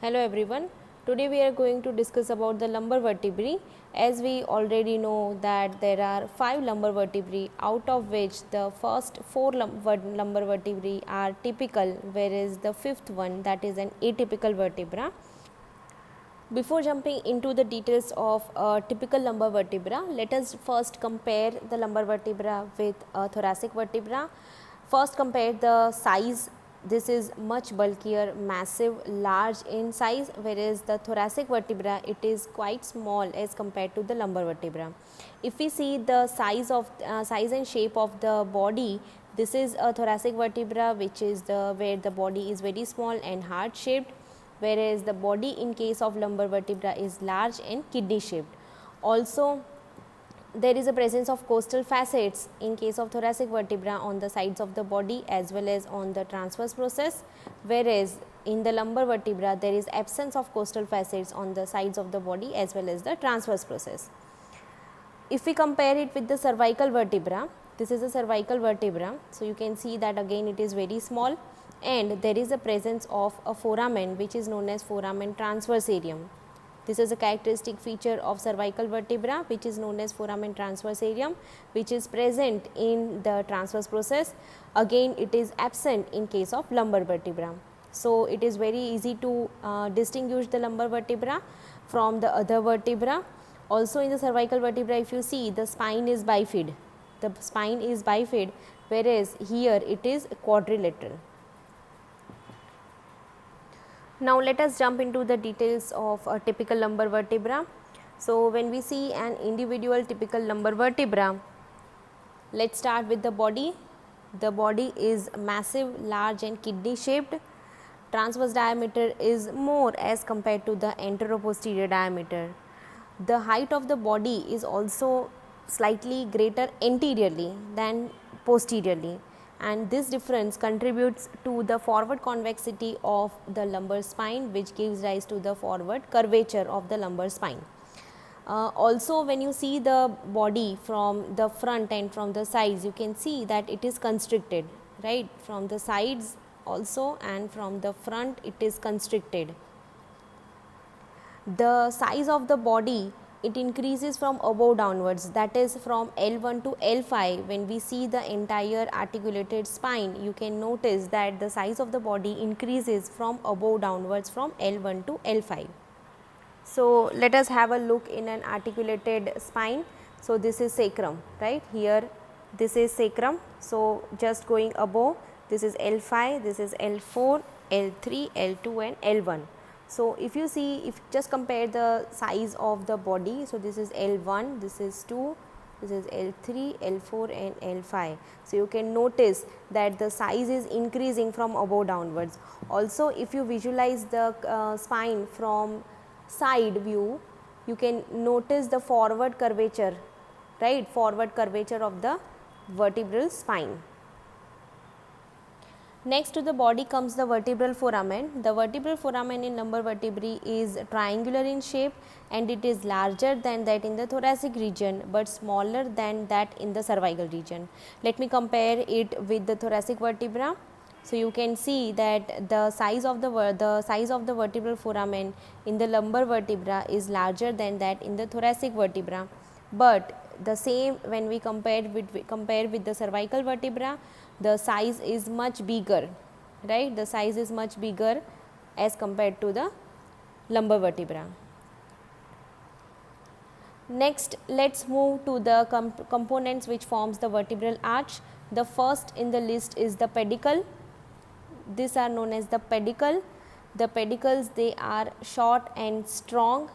Hello everyone. Today we are going to discuss about the lumbar vertebrae. As we already know that there are 5 lumbar vertebrae, out of which the first 4 lumbar vertebrae are typical, whereas the fifth one, that is an atypical vertebra. Before jumping into the details of a typical lumbar vertebra, let us first compare the lumbar vertebra with a thoracic vertebra. First compare the size. This is much bulkier, massive, large in size, whereas the thoracic vertebra, it is quite small as compared to the lumbar vertebra. If we see the size and shape of the body, this is a thoracic vertebra, which is where the body is very small and heart shaped, whereas the body in case of lumbar vertebra is large and kidney shaped. Also, there is a presence of costal facets in case of thoracic vertebra on the sides of the body as well as on the transverse process, whereas in the lumbar vertebra there is absence of costal facets on the sides of the body as well as the transverse process. If we compare it with the cervical vertebra, this is a cervical vertebra, so you can see that again it is very small and there is a presence of a foramen which is known as foramen transversarium. This is a characteristic feature of cervical vertebra which is known as foramen transversarium, which is present in the transverse process. Again it is absent in case of lumbar vertebra. So, it is very easy to distinguish the lumbar vertebra from the other vertebra. Also in the cervical vertebra, if you see, the spine is bifid, whereas here it is quadrilateral. Now let us jump into the details of a typical lumbar vertebra. So when we see an individual typical lumbar vertebra, let's start with the body. The body is massive, large and kidney shaped. Transverse diameter is more as compared to the anteroposterior diameter. The height of the body is also slightly greater anteriorly than posteriorly, and this difference contributes to the forward convexity of the lumbar spine, which gives rise to the forward curvature of the lumbar spine. Also, when you see the body from the front and from the sides, you can see that it is constricted, right, from the sides also and from the front it is constricted. The size of the body, it increases from above downwards, that is from L1 to L5. When we see the entire articulated spine, you can notice that the size of the body increases from above downwards from L1 to L5. So, let us have a look in an articulated spine. So, this is sacrum, right here, this is sacrum. So, just going above, this is L5, this is L4, L3, L2 and L1. So, if you see, if just compare the size of the body, so this is L1, this is 2, this is L3, L4 and L5. So, you can notice that the size is increasing from above downwards. Also, if you visualize the spine from side view, you can notice the forward curvature, right, forward curvature of the vertebral spine. Next to the body comes the vertebral foramen. The vertebral foramen in lumbar vertebrae is triangular in shape and it is larger than that in the thoracic region, but smaller than that in the cervical region. Let me compare it with the thoracic vertebra. So, you can see that the size of the vertebral foramen in the lumbar vertebra is larger than that in the thoracic vertebra, but the same when we compare with the cervical vertebra, the size is much bigger, right, the size is much bigger as compared to the lumbar vertebra. Next, let's move to the components which forms the vertebral arch. The first in the list is the pedicle. These are known as the pedicle. The pedicles, they are short and strong.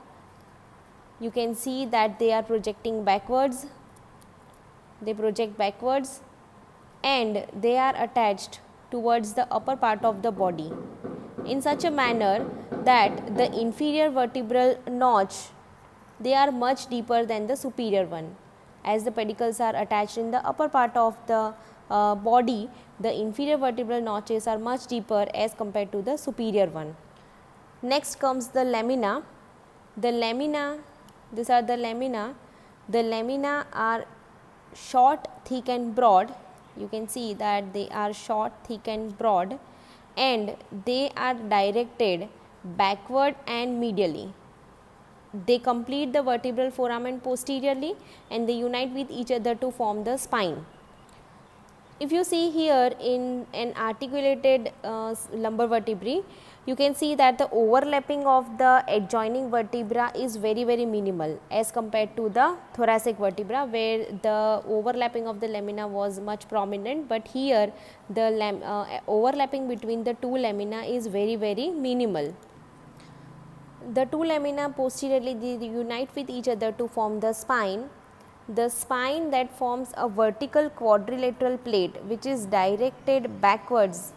You can see that they are projecting backwards, they project backwards and they are attached towards the upper part of the body in such a manner that the inferior vertebral notch, they are much deeper than the superior one. As the pedicles are attached in the upper part of the body, the inferior vertebral notches are much deeper as compared to the superior one. Next comes the lamina. The lamina, these are the lamina. The lamina are short, thick and broad. You can see that they are short, thick and broad, and they are directed backward and medially. They complete the vertebral foramen posteriorly and they unite with each other to form the spine. If you see here in an articulated lumbar vertebrae, you can see that the overlapping of the adjoining vertebra is very minimal as compared to the thoracic vertebra, where the overlapping of the lamina was much prominent, but here the overlapping between the two lamina is very minimal. The two lamina posteriorly they unite with each other to form the spine. The spine that forms a vertical quadrilateral plate which is directed backwards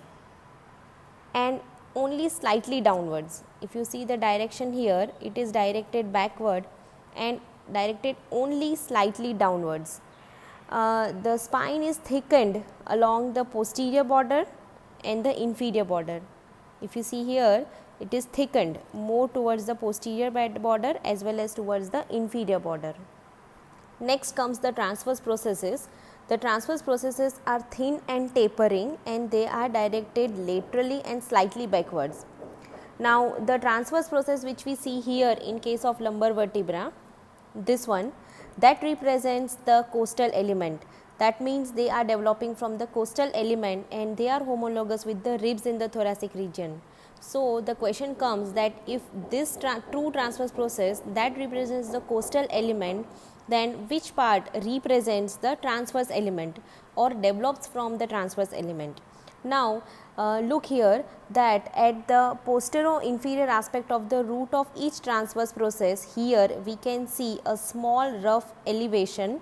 and only slightly downwards. If you see the direction here, it is directed backward and directed only slightly downwards. The spine is thickened along the posterior border and the inferior border. If you see here, it is thickened more towards the posterior border as well as towards the inferior border. Next comes the transverse processes. The transverse processes are thin and tapering and they are directed laterally and slightly backwards. Now, the transverse process which we see here in case of lumbar vertebra, this one, that represents the costal element. That means they are developing from the costal element and they are homologous with the ribs in the thoracic region. So, the question comes that if this true transverse process that represents the costal element, then which part represents the transverse element or develops from the transverse element. Now, look here that at the posterior inferior aspect of the root of each transverse process, here we can see a small rough elevation.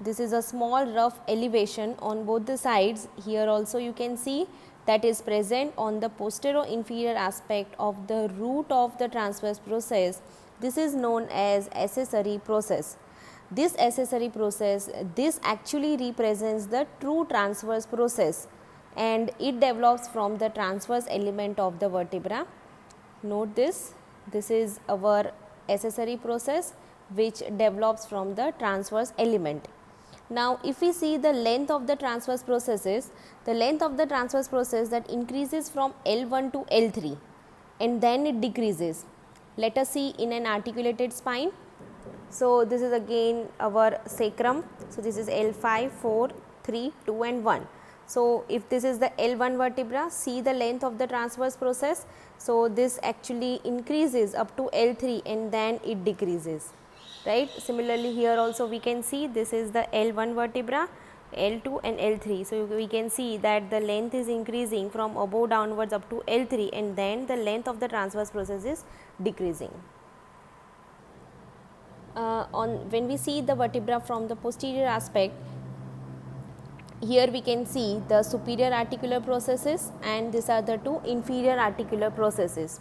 This is a small rough elevation on both the sides. Here also you can see that is present on the posterior inferior aspect of the root of the transverse process. This is known as accessory process. This accessory process, this actually represents the true transverse process and it develops from the transverse element of the vertebra. Note this is our accessory process which develops from the transverse element. Now, if we see the length of the transverse processes, the length of the transverse process that increases from L1 to L3 and then it decreases. Let us see in an articulated spine. So, this is again our sacrum. So, this is L5, 4, 3, 2 and 1. So, if this is the L1 vertebra, see the length of the transverse process. So, this actually increases up to L3 and then it decreases. Right. Similarly, here also we can see this is the L1 vertebra, L2 and L3. So, we can see that the length is increasing from above downwards up to L3 and then the length of the transverse process is decreasing. When we see the vertebra from the posterior aspect, here we can see the superior articular processes and these are the two inferior articular processes.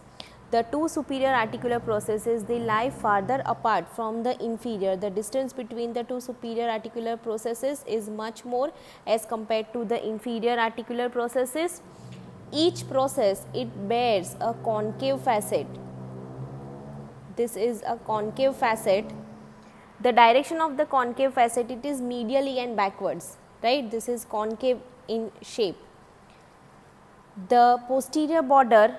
The two superior articular processes, they lie farther apart from the inferior. The distance between the two superior articular processes is much more as compared to the inferior articular processes. Each process, it bears a concave facet. This is a concave facet. The direction of the concave facet, it is medially and backwards, right. This is concave in shape. The posterior border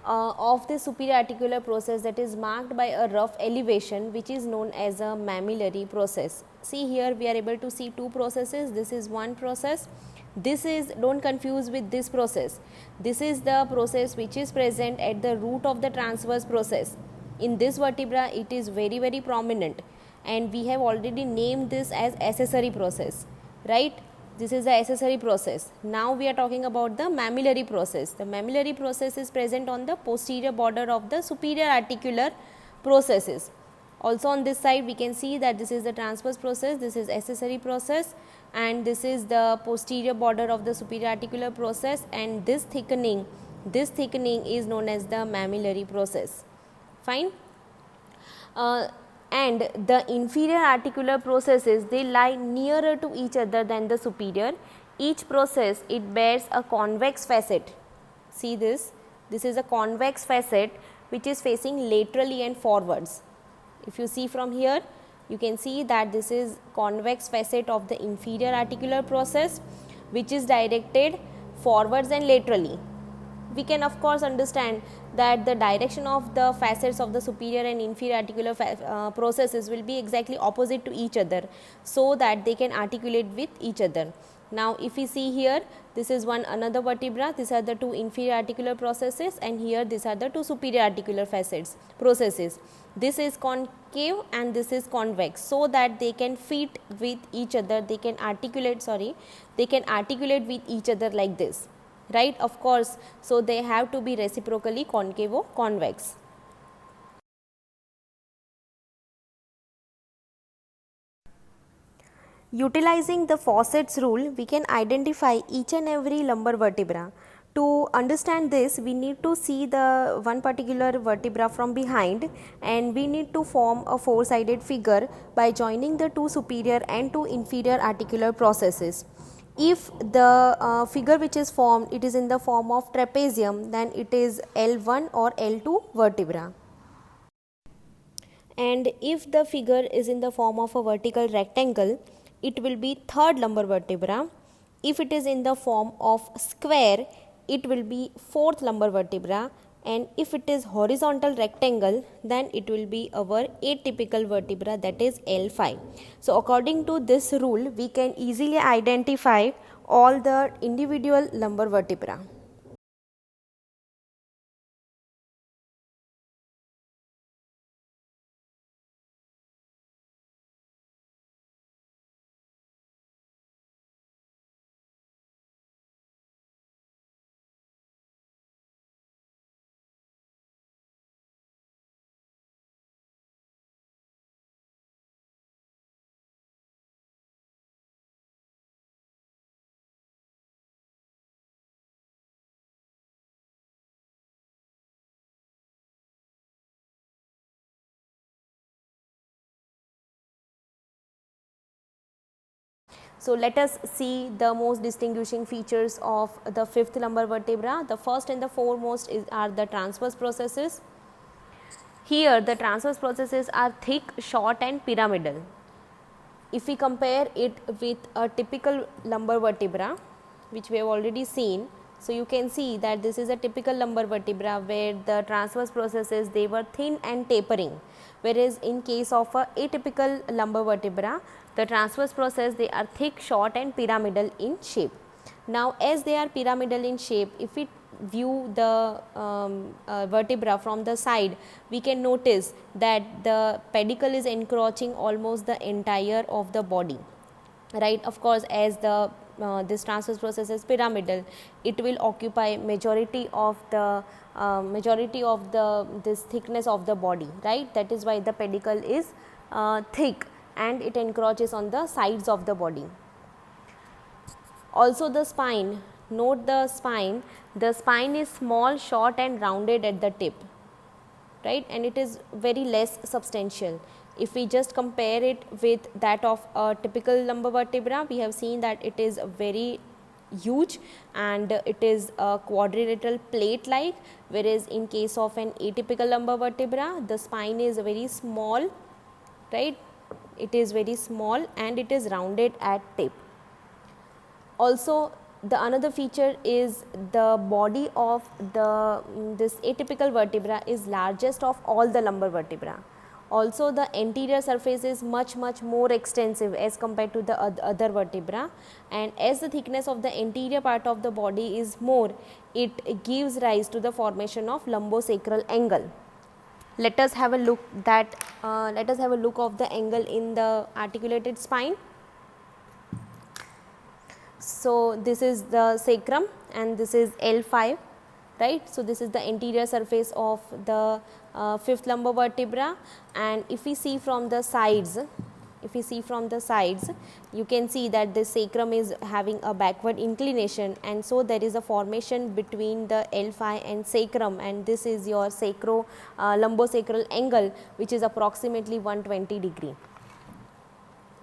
of the superior articular process, that is marked by a rough elevation which is known as a mammillary process. See here we are able to see two processes. This is one process. This is, don't confuse with this process. This is the process which is present at the root of the transverse process. In this vertebra it is very prominent and we have already named this as accessory process, right. This is the accessory process. Now, we are talking about the mammillary process. The mammillary process is present on the posterior border of the superior articular processes. Also on this side we can see that this is the transverse process, this is accessory process and this is the posterior border of the superior articular process and this thickening is known as the mammillary process. Fine. And the inferior articular processes, they lie nearer to each other than the superior. Each process, it bears a convex facet. See this is a convex facet which is facing laterally and forwards. If you see from here, you can see that this is convex facet of the inferior articular process which is directed forwards and laterally. we can of course understand that the direction of the facets of the superior and inferior articular processes will be exactly opposite to each other, so that they can articulate with each other. Now, if we see here, this is one another vertebra, these are the two inferior articular processes, and here these are the two superior articular facets processes. This is concave and this is convex, so that they can fit with each other, they can articulate with each other like this, right, of course. So, they have to be reciprocally concave or convex. Utilizing the Fawcett's rule, we can identify each and every lumbar vertebra. To understand this, we need to see the one particular vertebra from behind, and we need to form a four-sided figure by joining the two superior and two inferior articular processes. If the figure which is formed, it is in the form of trapezium, then it is L1 or L2 vertebra. And if the figure is in the form of a vertical rectangle, it will be third lumbar vertebra. If it is in the form of square, it will be fourth lumbar vertebra, and if it is horizontal rectangle, then it will be our atypical vertebra, that is L5. So, according to this rule, we can easily identify all the individual lumbar vertebra. So, let us see the most distinguishing features of the fifth lumbar vertebra. The first and the foremost are the transverse processes. Here the transverse processes are thick, short and pyramidal. If we compare it with a typical lumbar vertebra, which we have already seen, so you can see that this is a typical lumbar vertebra where the transverse processes, they were thin and tapering, whereas in case of a atypical lumbar vertebra, the transverse process, they are thick, short and pyramidal in shape. Now, as they are pyramidal in shape, if we view the vertebra from the side, we can notice that the pedicle is encroaching almost the entire of the body, right. Of course, as the this transverse process is pyramidal, it will occupy majority of the this thickness of the body, right. That is why the pedicle is thick and it encroaches on the sides of the body. Also the spine, note the spine is small, short and rounded at the tip, right, and it is very less substantial. If we just compare it with that of a typical lumbar vertebra, we have seen that it is very huge and it is a quadrilateral plate like, whereas in case of an atypical lumbar vertebra, the spine is very small, right, it is very small and it is rounded at tip. Also, the another feature is the body of this atypical vertebra is largest of all the lumbar vertebra. Also, the anterior surface is much more extensive as compared to the other vertebra, and as the thickness of the anterior part of the body is more, it gives rise to the formation of lumbosacral angle. Let us have a look of the angle in the articulated spine. So, this is the sacrum and this is L5, right. So, this is the anterior surface of the fifth lumbar vertebra, and if we see from the sides, you can see that the sacrum is having a backward inclination, and so there is a formation between the L5 and sacrum, and this is your lumbosacral angle, which is approximately 120 degree.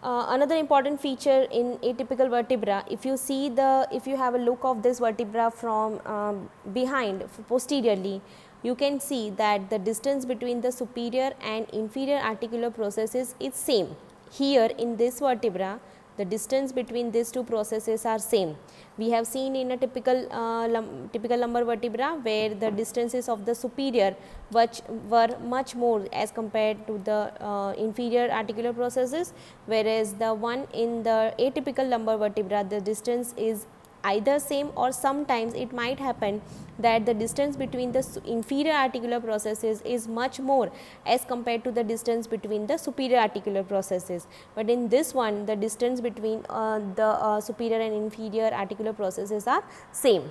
Another important feature in atypical vertebra, if you have a look of this vertebra from behind posteriorly, you can see that the distance between the superior and inferior articular processes is same. Here in this vertebra, the distance between these two processes are same. We have seen in a typical lumbar vertebra where the distances of the superior which were much more as compared to the inferior articular processes, whereas the one in the atypical lumbar vertebra, the distance is either same or sometimes it might happen that the distance between the inferior articular processes is much more as compared to the distance between the superior articular processes. But in this one, the distance between the superior and inferior articular processes are same.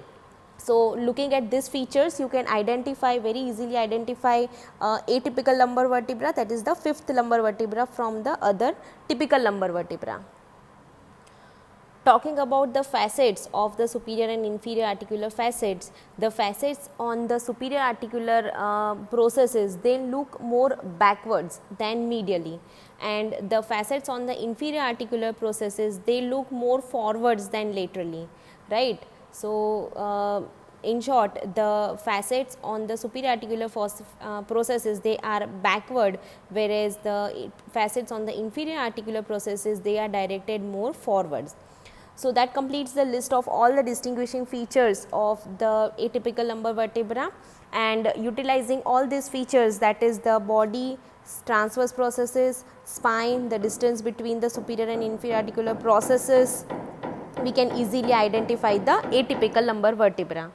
So, looking at these features, you can identify very easily identify atypical lumbar vertebra, that is the fifth lumbar vertebra from the other typical lumbar vertebra. Talking about the facets of the superior and inferior articular facets, the facets on the superior articular processes, they look more backwards than medially, and the facets on the inferior articular processes, they look more forwards than laterally, right. So, in short, the facets on the superior articular processes, they are backward, whereas the facets on the inferior articular processes, they are directed more forwards. So, that completes the list of all the distinguishing features of the atypical lumbar vertebra, and utilizing all these features, that is the body, transverse processes, spine, the distance between the superior and inferior articular processes, we can easily identify the atypical lumbar vertebra.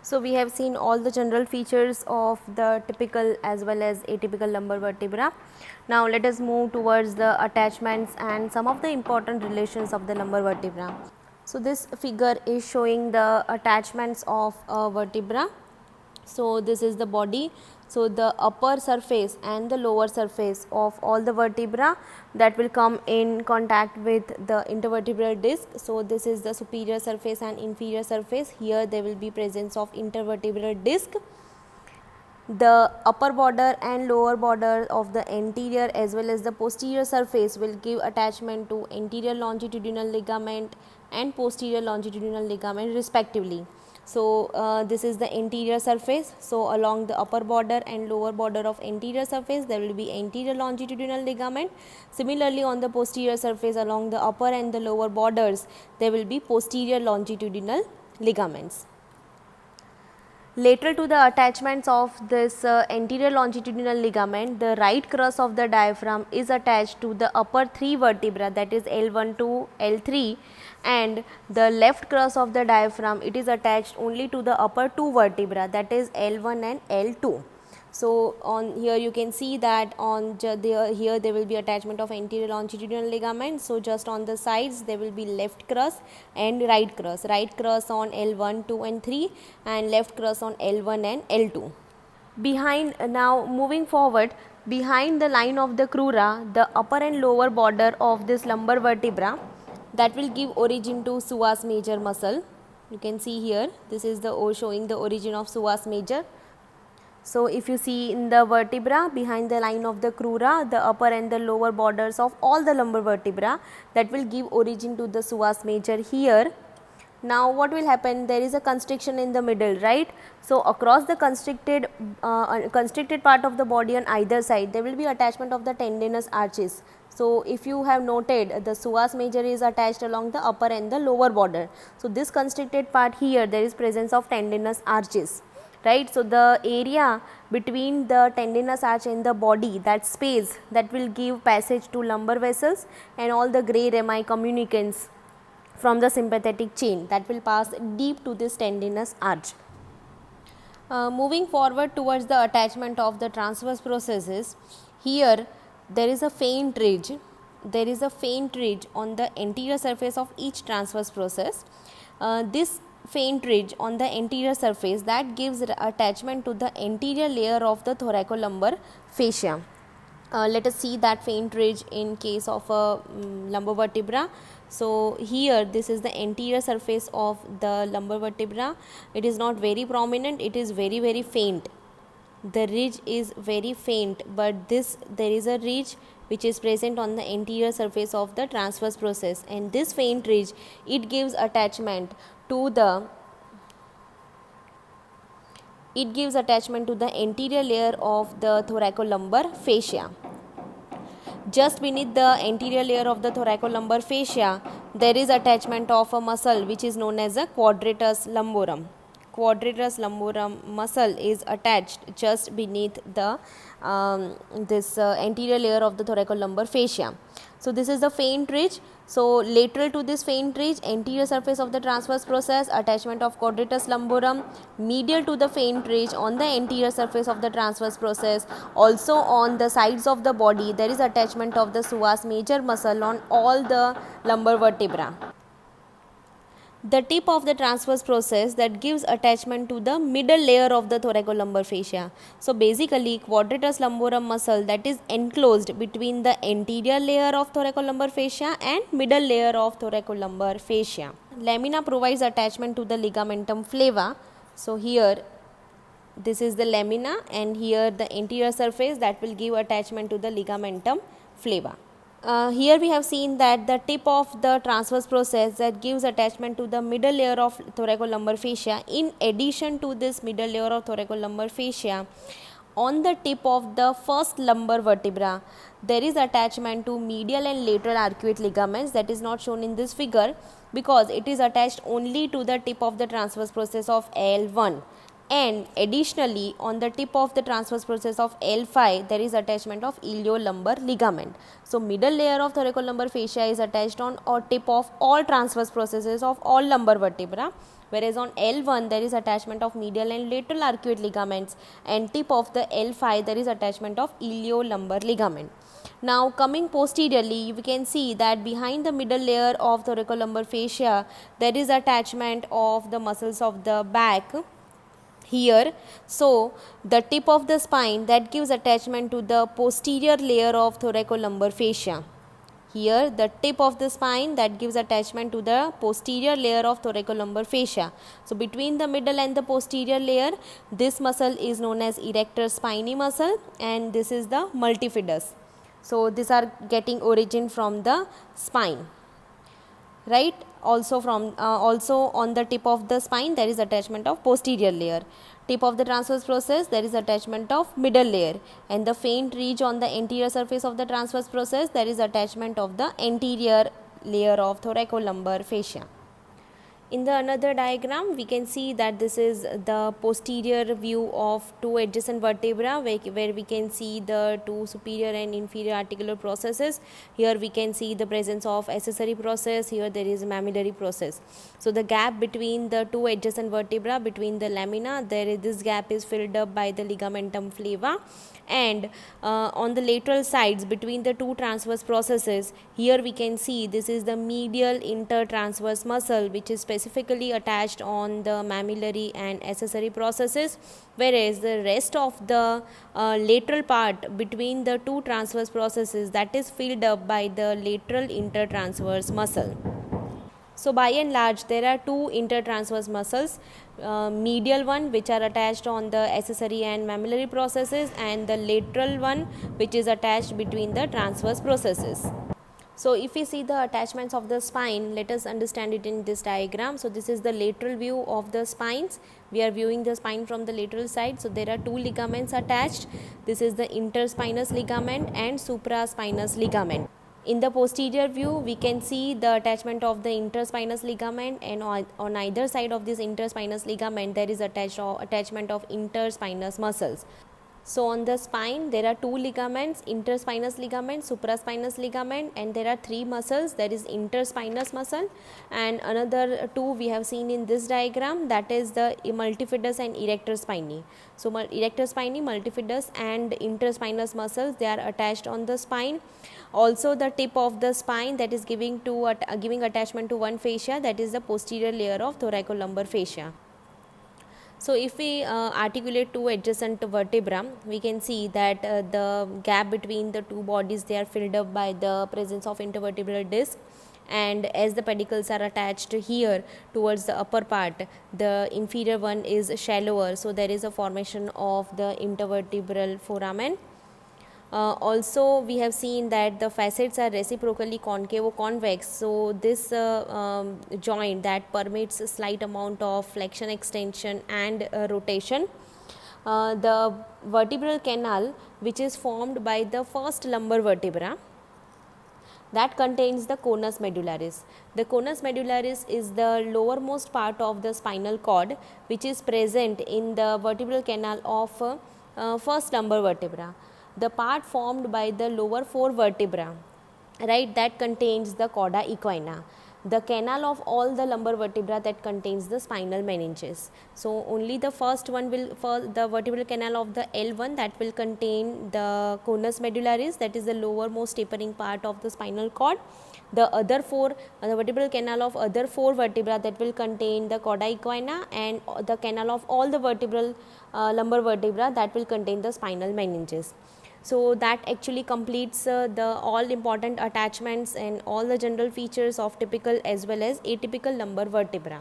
So, we have seen all the general features of the typical as well as atypical lumbar vertebra. Now, let us move towards the attachments and some of the important relations of the lumbar vertebra. So, this figure is showing the attachments of a vertebra. So, this is the body. So, the upper surface and the lower surface of all the vertebra that will come in contact with the intervertebral disc. So, this is the superior surface and inferior surface. Here there will be presence of intervertebral disc. The upper border and lower border of the anterior as well as the posterior surface will give attachment to anterior longitudinal ligament and posterior longitudinal ligament respectively. So, this is the anterior surface. So, along the upper border and lower border of anterior surface, there will be anterior longitudinal ligament. Similarly, on the posterior surface, along the upper and the lower borders, there will be posterior longitudinal ligaments. Lateral to the attachments of this anterior longitudinal ligament, the right crus of the diaphragm is attached to the upper three vertebra, that is L1 to L3, and the left crus of the diaphragm, it is attached only to the upper two vertebra, that is L1 and L2. So, on here you can see that on here there will be attachment of anterior longitudinal ligament. So, just on the sides there will be left crus and right crus on L1, 2 and 3 and left crus on L1 and L2. Behind, now moving forward, behind the line of the crura, the upper and lower border of this lumbar vertebra, that will give origin to psoas major muscle. You can see here, this is the showing the origin of psoas major. So, if you see in the vertebra behind the line of the crura, the upper and the lower borders of all the lumbar vertebra, that will give origin to the psoas major here. Now, what will happen? There is a constriction in the middle, right? So, across the constricted part of the body on either side, there will be attachment of the tendinous arches. So, if you have noted, the psoas major is attached along the upper and the lower border. So, this constricted part here, there is presence of tendinous arches, right. So, the area between the tendinous arch and the body, that space, that will give passage to lumbar vessels and all the gray rami communicants from the sympathetic chain that will pass deep to this tendinous arch. Moving forward towards the attachment of the transverse processes, here there is a faint ridge, on the anterior surface of each transverse process. This faint ridge on the anterior surface, that gives attachment to the anterior layer of the thoracolumbar fascia. Let us see that faint ridge in case of a lumbar vertebra. So, here this is the anterior surface of the lumbar vertebra. It is not very prominent, it is very faint. The ridge is very faint, but there is a ridge which is present on the anterior surface of the transverse process, and this faint ridge, it gives attachment to the anterior layer of the thoracolumbar fascia. Just beneath the anterior layer of the thoracolumbar fascia, there is attachment of a muscle which is known as a quadratus lumborum. Quadratus lumborum muscle is attached just beneath the anterior layer of the thoracolumbar fascia. So this is the faint ridge. So lateral to this faint ridge, anterior surface of the transverse process, attachment of quadratus lumborum. Medial to the faint ridge on the anterior surface of the transverse process, also on the sides of the body, there is attachment of the psoas major muscle on all the lumbar vertebra. The tip of the transverse process that gives attachment to the middle layer of the thoracolumbar fascia. So basically, quadratus lumborum muscle that is enclosed between the anterior layer of thoracolumbar fascia and middle layer of thoracolumbar fascia. Lamina provides attachment to the ligamentum flava. So here this is the lamina, and here the anterior surface that will give attachment to the ligamentum flava. Here we have seen that the tip of the transverse process that gives attachment to the middle layer of thoracolumbar fascia. In addition to this middle layer of thoracolumbar fascia, on the tip of the first lumbar vertebra, there is attachment to medial and lateral arcuate ligaments that is not shown in this figure because it is attached only to the tip of the transverse process of L1. And additionally, on the tip of the transverse process of L5, there is attachment of iliolumbar ligament. So middle layer of thoracolumbar fascia is attached on or tip of all transverse processes of all lumbar vertebra, whereas on L1 there is attachment of medial and lateral arcuate ligaments, and tip of the L5 there is attachment of iliolumbar ligament. Now coming posteriorly, we can see that behind the middle layer of thoracolumbar fascia, there is attachment of the muscles of the back here. So the tip of the spine that gives attachment to the posterior layer of thoracolumbar fascia. Here the tip of the spine that gives attachment to the posterior layer of thoracolumbar fascia. So between the middle and the posterior layer, this muscle is known as erector spinae muscle, and this is the multifidus. So these are getting origin from the spine, right? Also on the tip of the spine there is attachment of posterior layer. Tip of the transverse process there is attachment of middle layer, and the faint ridge on the anterior surface of the transverse process there is attachment of the anterior layer of thoracolumbar fascia. In the another diagram, we can see that this is the posterior view of two adjacent vertebra where we can see the two superior and inferior articular processes. Here we can see the presence of accessory process, here there is mammillary process. So the gap between the two adjacent vertebra, between the lamina, this gap is filled up by the ligamentum flava, and on the lateral sides between the two transverse processes, here we can see this is the medial intertransverse muscle which is specifically attached on the mammillary and accessory processes, whereas the rest of the lateral part between the two transverse processes that is filled up by the lateral intertransverse muscle. So by and large there are two intertransverse muscles, medial one which are attached on the accessory and mammillary processes, and the lateral one which is attached between the transverse processes. So if we see the attachments of the spine, let us understand it in this diagram. So this is the lateral view of the spines. We are viewing the spine from the lateral side. So there are two ligaments attached. This is the interspinous ligament and supraspinous ligament. In the posterior view, we can see the attachment of the interspinous ligament, and on either side of this interspinous ligament there is attachment of interspinous muscles. So on the spine there are two ligaments, interspinous ligament, supraspinous ligament, and there are three muscles. There is interspinous muscle, and another two we have seen in this diagram, that is the multifidus and erector spinae. So erector spinae, multifidus and interspinous muscles, they are attached on the spine. Also the tip of the spine that is giving attachment to one fascia, that is the posterior layer of thoracolumbar fascia. So if we articulate two adjacent vertebra, we can see that the gap between the two bodies, they are filled up by the presence of intervertebral disc, and as the pedicles are attached here towards the upper part, the inferior one is shallower, so there is a formation of the intervertebral foramen. Also we have seen that the facets are reciprocally concave or convex, so this joint that permits a slight amount of flexion, extension and rotation. The vertebral canal which is formed by the first lumbar vertebra, that contains the conus medullaris. The conus medullaris is the lowermost part of the spinal cord which is present in the vertebral canal of first lumbar vertebra. The part formed by the lower 4 vertebra, right, that contains the cauda equina, the canal of all the lumbar vertebra that contains the spinal meninges. So only the first one will, for the vertebral canal of the L1, that will contain the conus medullaris, that is the lowermost tapering part of the spinal cord. The other 4, the vertebral canal of other 4 vertebra, that will contain the cauda equina, and the canal of all the vertebral lumbar vertebra, that will contain the spinal meninges. So that actually completes the all important attachments and all the general features of typical as well as atypical lumbar vertebra.